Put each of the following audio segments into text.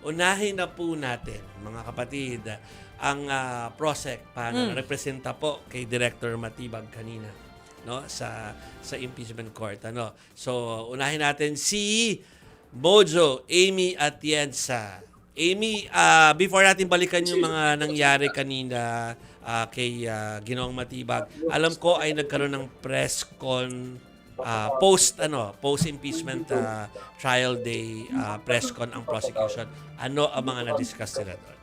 unahin na po natin, mga kapatid, ang PROSEC na representa po kay Director Matibag kanina, no, sa impeachment court. So, unahin natin si Bojo Amy Atienza. Amy, before natin balikan yung mga nangyari kanina kay Ginoong Matibag, alam ko ay nagkaroon ng press con post impeachment trial day press con ang prosecution. Ano ang mga na-discuss nila doon?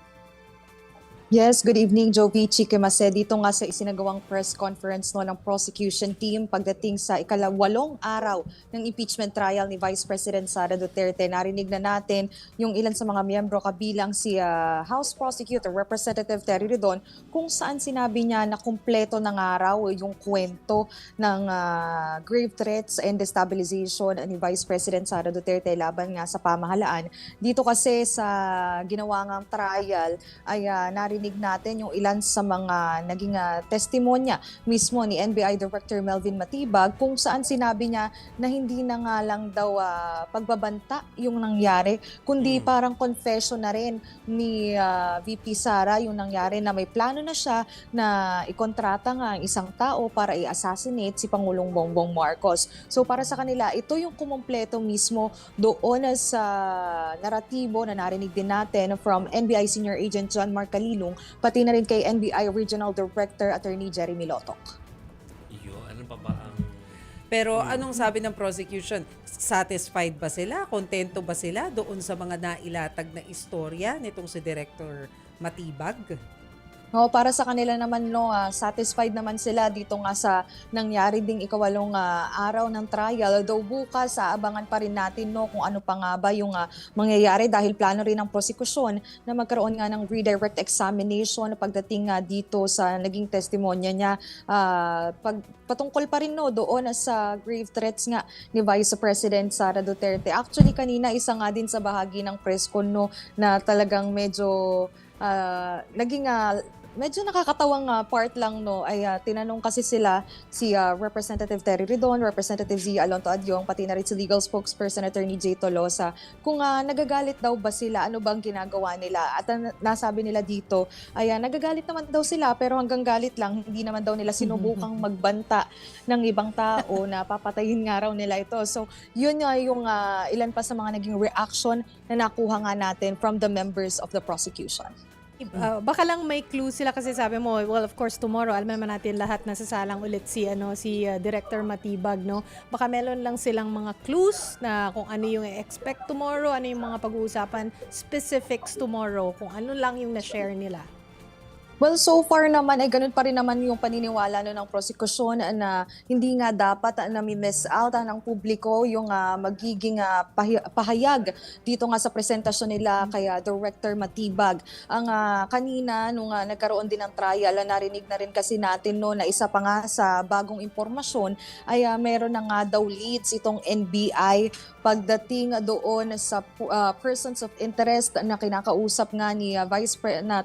Yes, good evening, Jovi Chikemase. Dito nga sa isinagawang press conference ng prosecution team pagdating sa ikalawalong araw ng impeachment trial ni Vice President Sara Duterte. Narinig na natin yung ilan sa mga miyembro kabilang si House Prosecutor Representative Terry Redon kung saan sinabi niya na kumpleto ng araw yung kwento ng grave threats and destabilization ni Vice President Sara Duterte laban nga sa pamahalaan. Dito kasi sa ginawa ngang trial ay narinig natin yung ilan sa mga naging testimonya mismo ni NBI Director Melvin Matibag kung saan sinabi niya na hindi na nga lang daw pagbabanta yung nangyari, kundi parang confession na rin ni VP Sara yung nangyari na may plano na siya na ikontrata nga ang isang tao para i-assassinate si Pangulong Bongbong Marcos. So para sa kanila, ito yung kumumpleto mismo doon sa naratibo na narinig din natin from NBI Senior Agent John Mark Calilong, pati na rin kay NBI Regional Director Attorney Jeremy Lotok. Ano pa ba ang... Pero anong sabi ng prosecution? Satisfied ba sila? Kontento ba sila doon sa mga nailatag na istorya nitong si Director Matibag? No, para sa kanila naman satisfied naman sila dito nga sa nangyari ding ikawalong araw ng trial. Though bukas abangan pa rin natin kung ano pa nga ba yung mangyayari dahil plano rin ng prosekusyon na magkaroon nga ng redirect examination pagdating dito sa naging testimonya niya patungkol pa rin doon sa grave threats nga ni Vice President Sara Duterte. Actually kanina isa nga din sa bahagi ng press con na talagang medyo medyo nakakatawang part lang ay tinanong kasi sila si Representative Terry Redon, Representative Zia Alonto Adyong, pati na rin si legal spokesperson Attorney J. Tolosa kung nagagalit daw ba sila, ano bang ginagawa nila. At nasabi nila dito ay nagagalit naman daw sila pero hanggang galit lang, hindi naman daw nila sinubukang magbanta ng ibang tao na papatayin nga raw nila ito. So yun yung ilan pa sa mga naging reaction na nakuha nga natin from the members of the prosecution. Baka lang may clue sila kasi sabi mo, well of course tomorrow alam naman natin lahat na sasalang ulit si Director Matibag, no. Baka meron lang silang mga clues na kung ano yung expect tomorrow, ano yung mga pag-uusapan, specifics tomorrow, kung ano lang yung na-share nila. Well, so far naman ay ganun pa rin naman yung paniniwala ng prosekusyon na hindi nga dapat nami-miss out ng publiko yung magiging pahayag dito nga sa presentasyon nila kay Director Matibag. Ang kanina nung nagkaroon din ng trial, narinig na rin kasi natin na isa pa nga sa bagong impormasyon ay meron na nga daw leads itong NBI pagdating doon sa persons of interest na kinakausap nga ni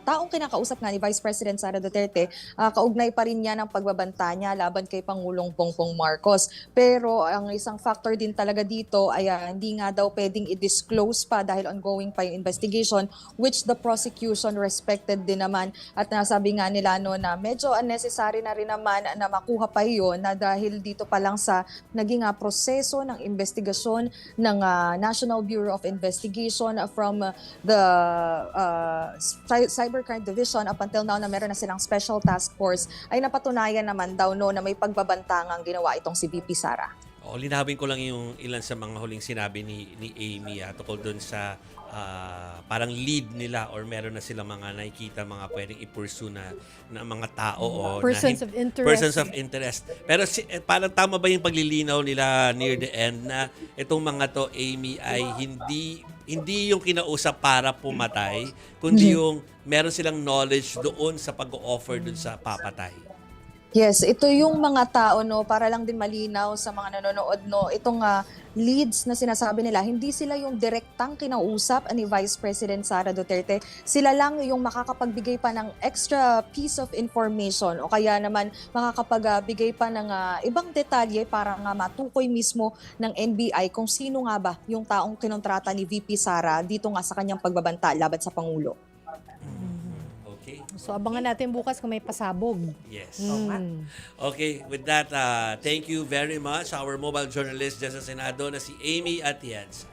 taong kinakausap nga ni Vice President Sara Duterte, kaugnay pa rin niya ng pagbabanta niya laban kay Pangulong Bongbong Marcos. Pero ang isang factor din talaga dito ay hindi nga daw pwedeng i-disclose pa dahil ongoing pa yung investigation, which the prosecution respected din naman. At nasabi nga nila na medyo unnecessary na rin naman na makuha pa yun na dahil dito pa lang sa naging proseso ng investigasyon ng National Bureau of Investigation from the Cybercrime Division up until now na meron na silang special task force, ay napatunayan naman daw na may pagbabantangang ginawa itong si VP Sara. Linawin ko lang yung ilan sa mga huling sinabi ni Amy tungkol doon sa parang lead nila or meron na silang mga nakikita mga pwedeng i-pursue na mga tao Persons of interest. Persons of interest. Pero parang tama ba yung paglilinaw nila near the end na itong mga to, Amy, ay hindi yung kinausap para pumatay, kundi yung meron silang knowledge doon sa pag-offer doon sa papatay? Yes, ito yung mga tao, no, para lang din malinaw sa mga nanonood, no, itong leads na sinasabi nila, hindi sila yung direktang kinausap ni Vice President Sara Duterte. Sila lang yung makakapagbigay pa ng extra piece of information o kaya naman makakapagbigay pa ng ibang detalye para nga matukoy mismo ng NBI kung sino nga ba yung taong kinontrata ni VP Sara dito nga sa kanyang pagbabanta laban sa Pangulo. Okay. So abangan natin bukas kung may pasabog. Yes. Mm. Okay, with that, thank you very much, our mobile journalist dyan sa Senado na si Amy Atienza.